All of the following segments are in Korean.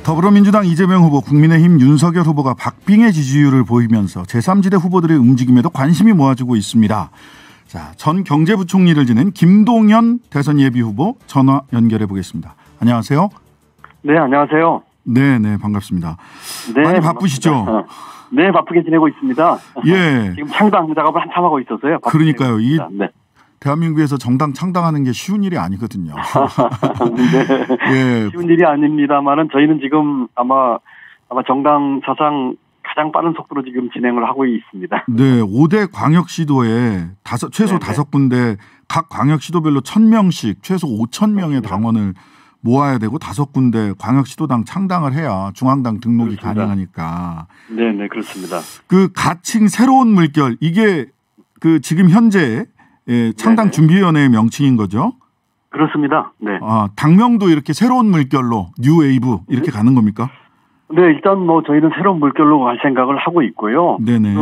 더불어민주당 이재명 후보, 국민의힘 윤석열 후보가 박빙의 지지율을 보이면서 제3지대 후보들의 움직임에도 관심이 모아지고 있습니다. 자, 전 경제부총리를 지낸 김동연 대선 예비 후보 전화 연결해 보겠습니다. 안녕하세요. 네, 안녕하세요. 네, 반갑습니다. 네, 많이 바쁘시죠? 네, 바쁘게 지내고 있습니다. 예. 지금 창당 작업을 한참 하고 있어서요. 그러니까요. 이 네. 대한민국에서 정당 창당하는 게 쉬운 일이 아니거든요. 네. 예. 쉬운 일이 아닙니다만은 저희는 지금 아마 정당 사상 가장 빠른 속도로 지금 진행을 하고 있습니다. 네, 5대 광역시도에 최소 5군데 각 광역시도별로 1,000명씩 최소 5,000명의 당원을 모아야 되고 5군데 광역시도당 창당을 해야 중앙당 등록이 그렇습니다. 가능하니까. 네, 그렇습니다. 그 가칭 새로운 물결, 이게 그 지금 현재 창당 준비위원회의 명칭인 거죠? 그렇습니다. 네. 아, 당명도 이렇게 새로운 물결로 뉴 웨이브 이렇게 가는 겁니까? 네, 일단 저희는 새로운 물결로 갈 생각을 하고 있고요. 네네.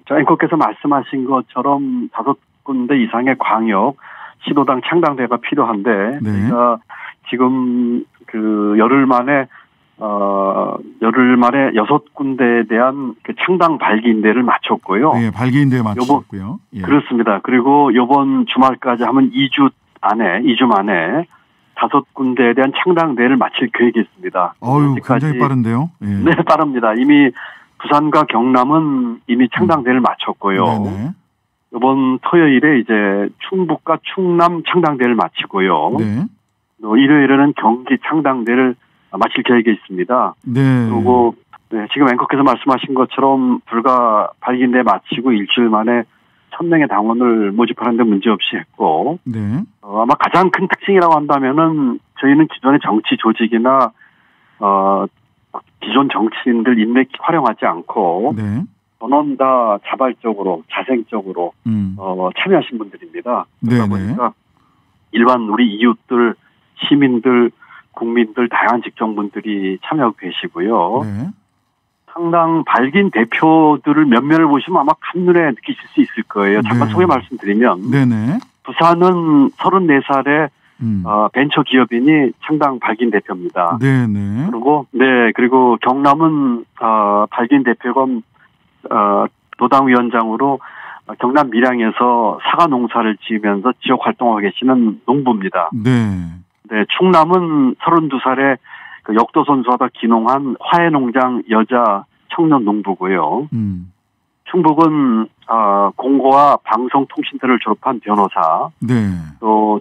저 앵커께서 말씀하신 것처럼 5군데 이상의 광역 시도당 창당대가 필요한데, 네. 저희가 지금 그 열흘 만에 6군데에 대한 그 창당 발기인대를 마쳤고요. 네, 발기인대 마쳤고요. 예. 그렇습니다. 그리고 이번 주말까지 하면 2주 만에 5군데에 대한 창당대를 마칠 계획이 있습니다. 어유, 굉장히 빠른데요. 예. 네, 빠릅니다. 이미 부산과 경남은 이미 창당대를 마쳤고요. 네네. 이번 토요일에 이제 충북과 충남 창당대를 마치고요. 네. 또 일요일에는 경기 창당대를 마칠 계획이 있습니다. 네. 그리고 지금 앵커께서 말씀하신 것처럼 불과 발기인대 마치고 일주일 만에 1,000명의 당원을 모집하는 데 문제없이 했고, 네. 아마 가장 큰 특징이라고 한다면은 저희는 기존의 정치 조직이나 기존 정치인들 인맥 활용하지 않고 네. 전원 다 자발적으로 자생적으로 참여하신 분들입니다. 그러다 보니까 일반 우리 이웃들, 시민들, 국민들 다양한 직종분들이 참여하고 계시고요. 네. 상당 발기인 대표들을 몇몇을 보시면 아마 한눈에 느끼실 수 있을 거예요. 잠깐 소개 말씀드리면 네네. 부산은 34살의 벤처 기업인이 창당 발기인 대표입니다. 네네. 그리고 경남은 발기인 대표가 도당위원장으로 경남 밀양에서 사과 농사를 지으면서 지역 활동하고 계시는 농부입니다. 네, 충남은 32살의 그 역도 선수하다 기농한 화해농장 여자 청년 농부고요. 충북은 공고와 방송통신대를 졸업한 변호사. 네. 또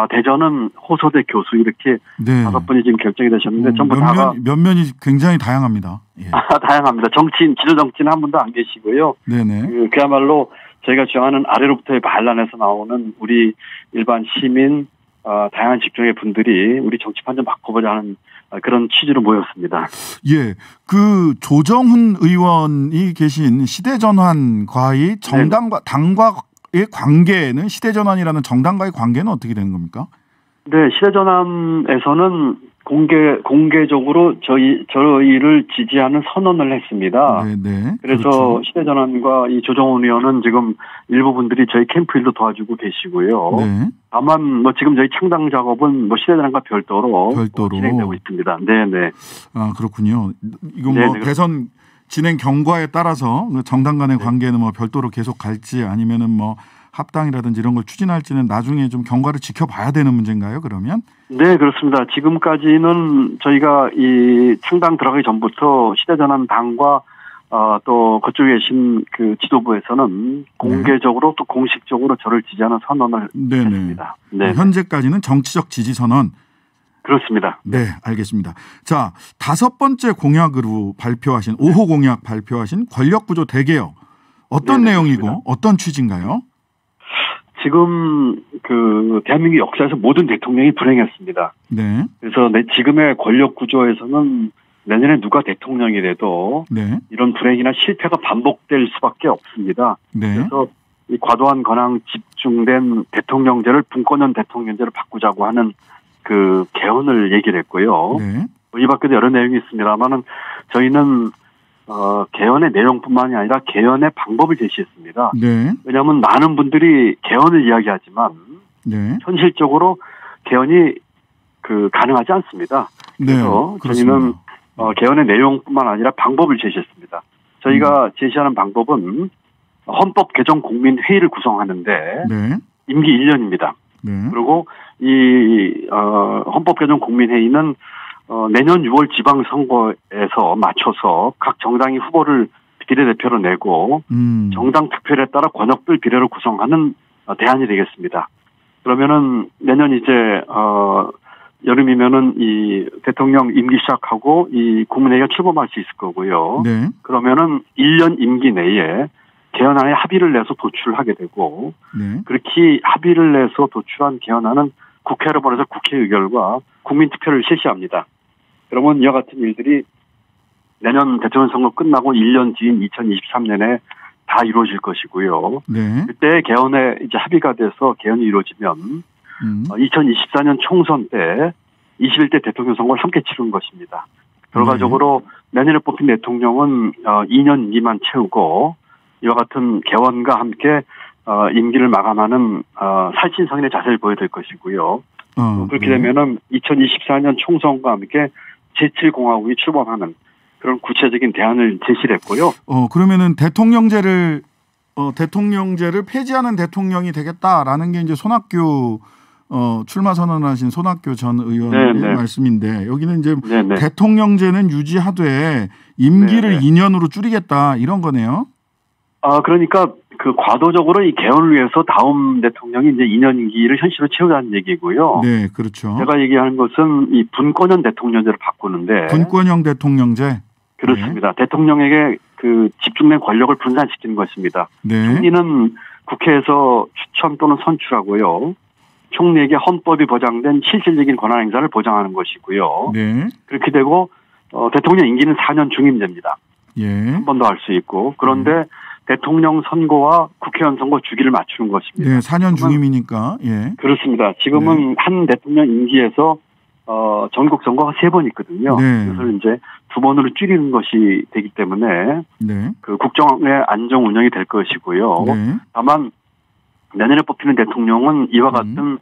대전은 호서대 교수 이렇게 5분이 지금 결정이 되셨는데 전부 다가 면면이 굉장히 다양합니다. 예. 다양합니다. 정치인 기존 정치인 한 분도 안 계시고요. 네네. 그야말로 저희가 주장하는 아래로부터의 반란에서 나오는 우리 일반 시민 다양한 직종의 분들이 우리 정치판 좀 바꿔보자 하는 그런 취지로 모였습니다. 예, 그 조정훈 의원이 계신 시대전환과의 정당과 당과의 관계는 시대전환이라는 정당과의 관계는 어떻게 되는 겁니까? 네, 시대전환에서는 공개적으로 저희를 지지하는 선언을 했습니다. 네네. 그래서 그렇죠. 시대전환과 이 조정훈 의원은 지금 일부 분들이 저희 캠프 일도 도와주고 계시고요. 네. 다만 지금 저희 창당 작업은 시대전환과 별도로 진행되고 있습니다. 네네. 아, 그렇군요. 이건 대선 진행 경과에 따라서 정당 간의 관계는 별도로 계속 갈지 아니면은 합당이라든지 이런 걸 추진할지는 나중에 좀 경과를 지켜봐야 되는 문제인가요, 그러면? 네, 그렇습니다. 지금까지는 저희가 이 창당 들어가기 전부터 시대전환 당과 또 그쪽에 계신 그 지도부에서는 공개적으로 또 공식적으로 저를 지지하는 선언을 했습니다. 네. 현재까지는 정치적 지지 선언. 그렇습니다. 네, 알겠습니다. 자, 5번째 공약으로 발표하신 5호 공약 발표하신 권력구조 대개혁. 어떤 내용이고 그렇습니다. 어떤 취지인가요? 지금 그 대한민국 역사에서 모든 대통령이 불행했습니다. 네. 그래서 지금의 권력 구조에서는 내년에 누가 대통령이 돼도 이런 불행이나 실패가 반복될 수밖에 없습니다. 네. 그래서 이 과도한 권한 집중된 대통령제를 분권형 대통령제로 바꾸자고 하는 그 개헌을 얘기를 했고요. 네. 이 밖에도 여러 내용이 있습니다만은 저희는 개헌의 내용뿐만이 아니라 개헌의 방법을 제시했습니다. 네. 왜냐하면 많은 분들이 개헌을 이야기하지만 현실적으로 개헌이 가능하지 않습니다. 그래서 저희는 개헌의 내용뿐만 아니라 방법을 제시했습니다. 저희가 제시하는 방법은 헌법 개정 국민회의를 구성하는데 네. 임기 1년입니다. 네. 그리고 이 헌법 개정 국민회의는 내년 6월 지방선거에서 맞춰서 각 정당이 후보를 비례대표로 내고 정당 투표율에 따라 권역별 비례를 구성하는 대안이 되겠습니다. 그러면은 내년 이제 여름이면은 이 대통령 임기 시작하고 이 국민회의가 출범할 수 있을 거고요. 네. 그러면은 1년 임기 내에 개헌안에 합의를 내서 도출하게 되고 네. 그렇게 합의를 내서 도출한 개헌안은 국회로 보내서 국회 의결과 국민투표를 실시합니다. 그러면 이와 같은 일들이 내년 대통령 선거 끝나고 1년 뒤인 2023년에 다 이루어질 것이고요. 네. 그때 개헌에 이제 합의가 돼서 개헌이 이루어지면 2024년 총선 때 21대 대통령 선거를 함께 치르는 것입니다. 결과적으로 내년에 뽑힌 대통령은 2년 임기만 채우고 이와 같은 개헌과 함께 임기를 마감하는 살신성인의 자세를 보여줄 것이고요. 그렇게 되면은 2024년 총선과 함께 제7공화국이 출범하는 그런 구체적인 대안을 제시를 했고요. 그러면은 대통령제를 폐지하는 대통령이 되겠다라는 게 이제 손학규 출마 선언하신 손학규 전 의원의 네네. 말씀인데 여기는 이제 네네. 대통령제는 유지하되 임기를 네네. 2년으로 줄이겠다 이런 거네요. 그러니까 그 과도적으로 이 개헌을 위해서 다음 대통령이 이제 2년 임기를 현실로 채우자는 얘기고요. 네, 그렇죠. 제가 얘기하는 것은 이 분권형 대통령제를 바꾸는데. 분권형 대통령제. 그렇습니다. 네. 대통령에게 그 집중된 권력을 분산시키는 것입니다. 네. 총리는 국회에서 추천 또는 선출하고요. 총리에게 헌법이 보장된 실질적인 권한 행사를 보장하는 것이고요. 네. 그렇게 되고 대통령 임기는 4년 중임제입니다. 예. 한 번 더 할 수 있고 그런데 대통령 선거와 국회의원 선거 주기를 맞추는 것입니다. 네, 4년 중임이니까. 예. 그렇습니다. 지금은 네. 한 대통령 임기에서 전국 선거가 3번 있거든요. 네. 그래서 이제 2번으로 줄이는 것이 되기 때문에 네. 그 국정의 안정 운영이 될 것이고요. 네. 다만 내년에 뽑히는 대통령은 이와 같은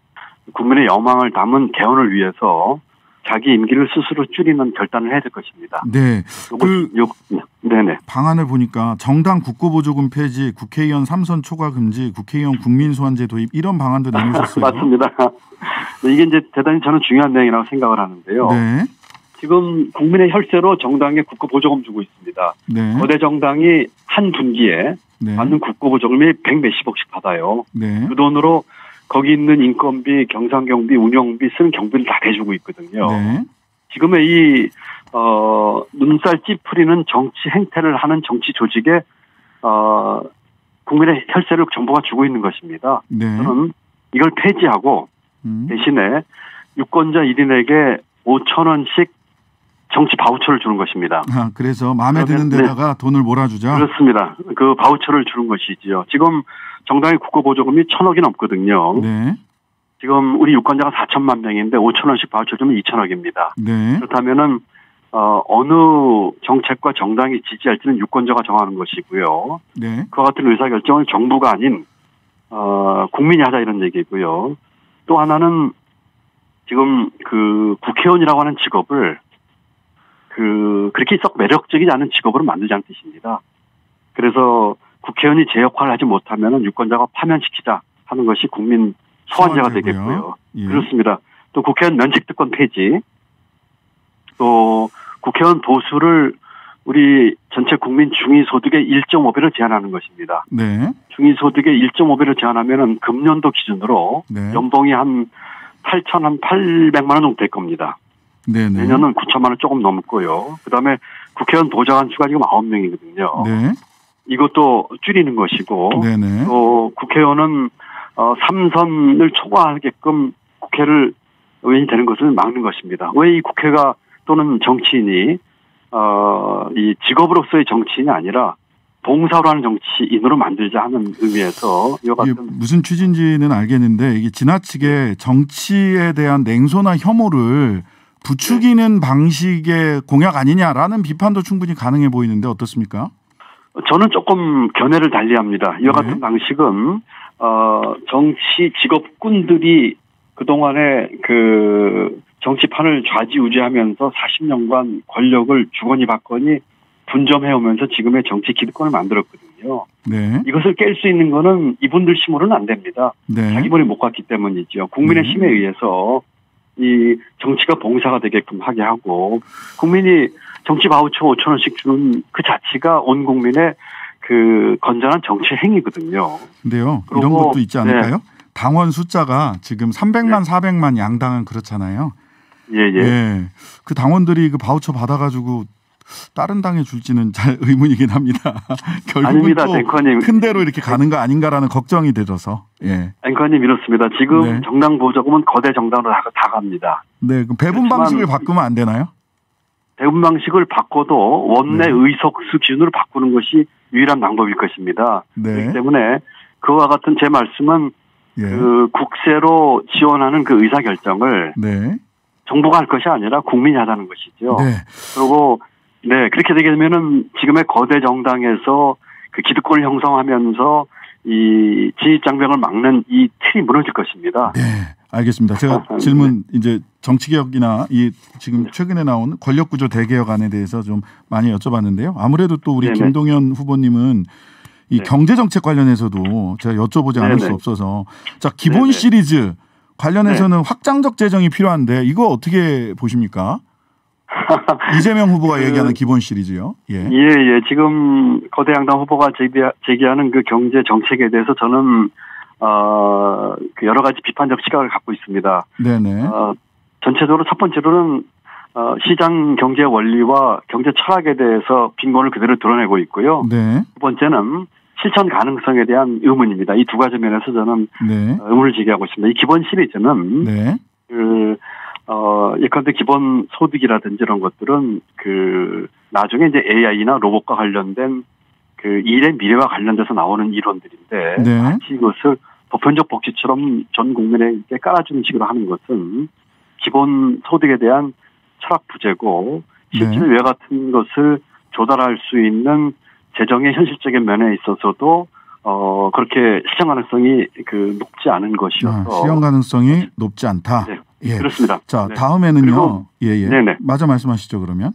국민의 여망을 담은 개헌을 위해서 자기 임기를 스스로 줄이는 결단을 해야 될 것입니다. 네. 네네. 방안을 보니까 정당 국고보조금 폐지, 국회의원 3선 초과 금지, 국회의원 국민소환제 도입 이런 방안도 내놓으셨어요. 맞습니다. 이게 이제 대단히 저는 중요한 내용이라고 생각을 하는데요. 네. 지금 국민의 혈세로 정당에 국고보조금 주고 있습니다. 네. 거대 정당이 한 분기에 네. 받는 국고보조금이 100몇십억씩 받아요. 네. 그 돈으로 거기 있는 인건비, 경상경비, 운영비, 쓰는 경비를 다 대주고 있거든요. 네. 지금의 이 눈살 찌푸리는 정치 행태를 하는 정치 조직에 국민의 혈세를 정부가 주고 있는 것입니다. 네. 저는 이걸 폐지하고 대신에 유권자 1인에게 5,000원씩 정치 바우처를 주는 것입니다. 그래서 마음에 드는 데다가 네. 돈을 몰아주자? 그렇습니다. 그 바우처를 주는 것이지요. 지금 정당의 국고보조금이 1,000억이 넘거든요. 네. 지금 우리 유권자가 4천만 명인데 5,000원씩 바우처 주면 2,000억입니다. 네. 그렇다면은 어느 정책과 정당이 지지할지는 유권자가 정하는 것이고요. 네. 그와 같은 의사결정을 정부가 아닌 국민이 하자 이런 얘기고요. 또 하나는 지금 그 국회의원이라고 하는 직업을 그렇게 썩 매력적이지 않은 직업으로 만들자는 뜻입니다. 그래서 국회의원이 제 역할을 하지 못하면 유권자가 파면시키자 하는 것이 국민 소환제가 되겠고요. 예. 그렇습니다. 또 국회의원 면책특권 폐지, 또 국회의원 보수를 우리 전체 국민 중위소득의 1.5배로 제한하는 것입니다. 네. 중위소득의 1.5배로 제한하면은 금년도 기준으로 네. 연봉이 한 8,800만 원 정도 될 겁니다. 네네. 내년은 9천만 원 조금 넘고요. 그다음에 국회의원 보좌관 수가 지금 9명이거든요. 네. 이것도 줄이는 것이고 네네. 또 국회의원은 3선을 초과하게끔 국회를 의원이 되는 것을 막는 것입니다. 왜 이 국회가 또는 정치인이 이 직업으로서의 정치인이 아니라 봉사로 하는 정치인으로 만들자 하는 의미에서 이와 같은 무슨 취지인지는 알겠는데 이게 지나치게 정치에 대한 냉소나 혐오를 부추기는 네. 방식의 공약 아니냐라는 비판도 충분히 가능해 보이는데 어떻습니까? 저는 조금 견해를 달리합니다. 이와 같은 네. 방식은 정치 직업군들이 그동안에 정치판을 좌지우지하면서 40년간 권력을 주거니 받거니 분점해오면서 지금의 정치 기득권을 만들었거든요. 네. 이것을 깰 수 있는 거는 이분들 힘으로는 안 됩니다. 네. 자기분이 못 갔기 때문이죠. 국민의 힘에 의해서 이 정치가 봉사가 되게끔 하게 하고 국민이 정치 바우처 5,000원씩 주는 그 자체가 온 국민의 그 건전한 정치 행위거든요. 근데요. 이런 것도 있지 않을까요? 네. 당원 숫자가 지금 300만, 400만 양당은 그렇잖아요. 예. 그 당원들이 그 바우처 받아가지고 다른 당에 줄지는 잘 의문이긴 합니다. 결국은 아닙니다, 또 앵커님. 큰 대로 이렇게 가는 거 아닌가라는 걱정이 들어서. 예. 앵커님 이렇습니다. 지금 정당 보조금은 거대 정당으로 다 갑니다. 네, 그럼 배분 방식을 바꾸면 안 되나요? 배분 방식을 바꿔도 원내 의석수 기준으로 바꾸는 것이 유일한 방법일 것입니다. 그렇기 때문에 그와 같은 제 말씀은 그 국세로 지원하는 그 의사 결정을 정부가 할 것이 아니라 국민이 하자는 것이죠. 그리고 그렇게 되게 되면은 지금의 거대 정당에서 그 기득권을 형성하면서 이 진입장벽을 막는 이 틀이 무너질 것입니다. 네, 알겠습니다. 제가 질문 이제 정치개혁이나 이 지금 최근에 나온 권력구조 대개혁안에 대해서 좀 많이 여쭤봤는데요. 아무래도 또 우리 김동연 후보님은 이 경제정책 관련해서도 제가 여쭤보지 않을 수 없어서 자 기본 시리즈 관련해서는 확장적 재정이 필요한데 이거 어떻게 보십니까? 이재명 후보가 얘기하는 기본 시리즈요. 예. 지금 거대 양당 후보가 제기하는 그 경제 정책에 대해서 저는 그 여러 가지 비판적 시각을 갖고 있습니다. 네네. 전체적으로 첫 번째로는 시장 경제 원리와 경제 철학에 대해서 빈곤을 그대로 드러내고 있고요. 두 번째는 실천 가능성에 대한 의문입니다. 이 두 가지 면에서 저는 의문을 제기하고 있습니다. 이 기본 시리즈는 예컨대 기본 소득이라든지 이런 것들은 그 나중에 이제 AI나 로봇과 관련된 그 일의 미래와 관련돼서 나오는 이론들인데 마치 이것을 보편적 복지처럼 전 국민에게 깔아주는 식으로 하는 것은 기본 소득에 대한 철학 부재고 실제로 이와 같은 것을 조달할 수 있는 재정의 현실적인 면에 있어서도 그렇게 실현 가능성이 그 높지 않은 것이어서 실현 가능성이 높지 않다. 예. 그렇습니다. 자, 다음에는요. 맞아 말씀하시죠, 그러면.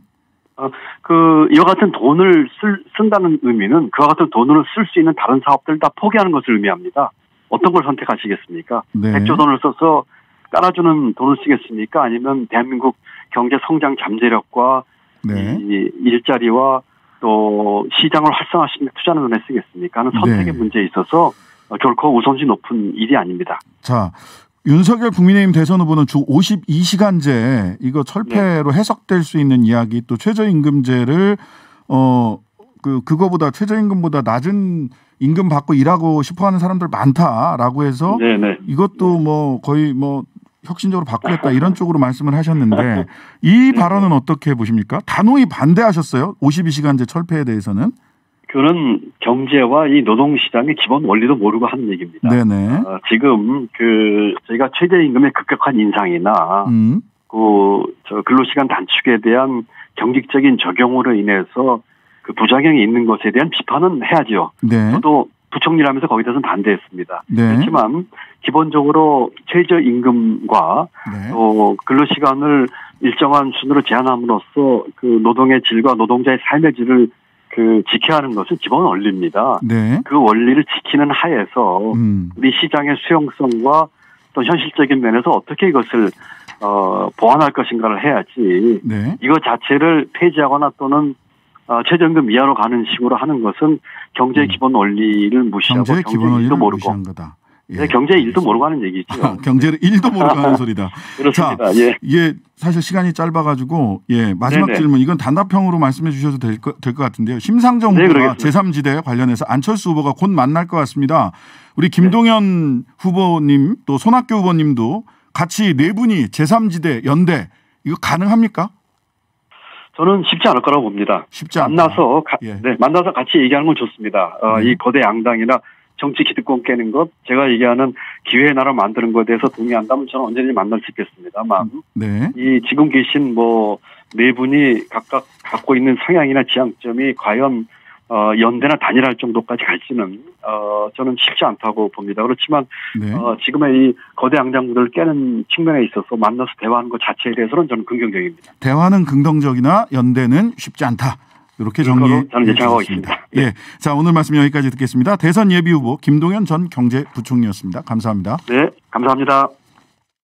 이와 같은 돈을 쓴다는 의미는 그와 같은 돈을 쓸 수 있는 다른 사업들 다 포기하는 것을 의미합니다. 어떤 걸 선택하시겠습니까? 100조 돈을 써서 깔아주는 돈을 쓰겠습니까? 아니면 대한민국 경제 성장 잠재력과 이 일자리와 또 시장을 활성화시키는 투자는 돈에 쓰겠습니까? 하는 선택의 문제에 있어서 결코 우선시 높은 일이 아닙니다. 자, 윤석열 국민의힘 대선 후보는 주 52시간제 이거 철폐로 해석될 수 있는 이야기 또 최저임금제를 그거보다 최저임금보다 낮은 임금 받고 일하고 싶어하는 사람들 많다라고 해서 이것도 뭐 거의 뭐 혁신적으로 바꾸겠다 이런 쪽으로 말씀을 하셨는데 이 발언은 어떻게 보십니까? 단호히 반대하셨어요? 52시간제 철폐에 대해서는? 그는 경제와 이 노동시장의 기본 원리도 모르고 하는 얘기입니다. 지금 저희가 최저임금의 급격한 인상이나 근로시간 단축에 대한 경직적인 적용으로 인해서 그 부작용이 있는 것에 대한 비판은 해야죠. 저도 부총리라면서 거기에 대해서는 반대했습니다. 그렇지만 기본적으로 최저임금과 또 근로시간을 일정한 순으로 제한함으로써 그 노동의 질과 노동자의 삶의 질을 지켜야 하는 것은 기본 원리입니다. 그 원리를 지키는 하에서 우리 시장의 수용성과 또 현실적인 면에서 어떻게 이것을 보완할 것인가를 해야지 이것 자체를 폐지하거나 또는 최저임금 이하로 가는 식으로 하는 것은 경제의 기본 원리를 무시하고 경제의 일도 모르고 무시한 거다. 경제의 일도 모르고 하는 얘기죠. 경제를 일도 모르고 하는 소리다. 그렇습니다. 자, 사실 시간이 짧아가지고 마지막 질문 이건 단답형으로 말씀해 주셔도 될 것 같은데요. 심상정 후보가 제3지대 관련해서 안철수 후보가 곧 만날 것 같습니다. 우리 김동연 후보님 또 손학규 후보님도 같이 네 분이 제3지대 연대 이거 가능합니까? 저는 쉽지 않을 거라고 봅니다. 쉽지 않다. 만나서 같이 얘기하는 건 좋습니다. 이 거대 양당이나 정치 기득권 깨는 것, 제가 얘기하는 기회의 나라 만드는 것에 대해서 동의한다면 저는 언제든지 만날 수 있겠습니다만, 이 지금 계신 네 분이 각각 갖고 있는 성향이나 지향점이 과연 연대나 단일할 정도까지 갈지는 저는 쉽지 않다고 봅니다. 그렇지만 네. 지금의 이 거대 양장구들을 깨는 측면에 있어서 만나서 대화하는 것 자체에 대해서는 저는 긍정적입니다. 대화는 긍정적이나 연대는 쉽지 않다. 이렇게 정리해 저는 예상하고 있습니다. 네. 예, 자 오늘 말씀 여기까지 듣겠습니다. 대선 예비 후보 김동연 전 경제부총리였습니다. 감사합니다. 네, 감사합니다.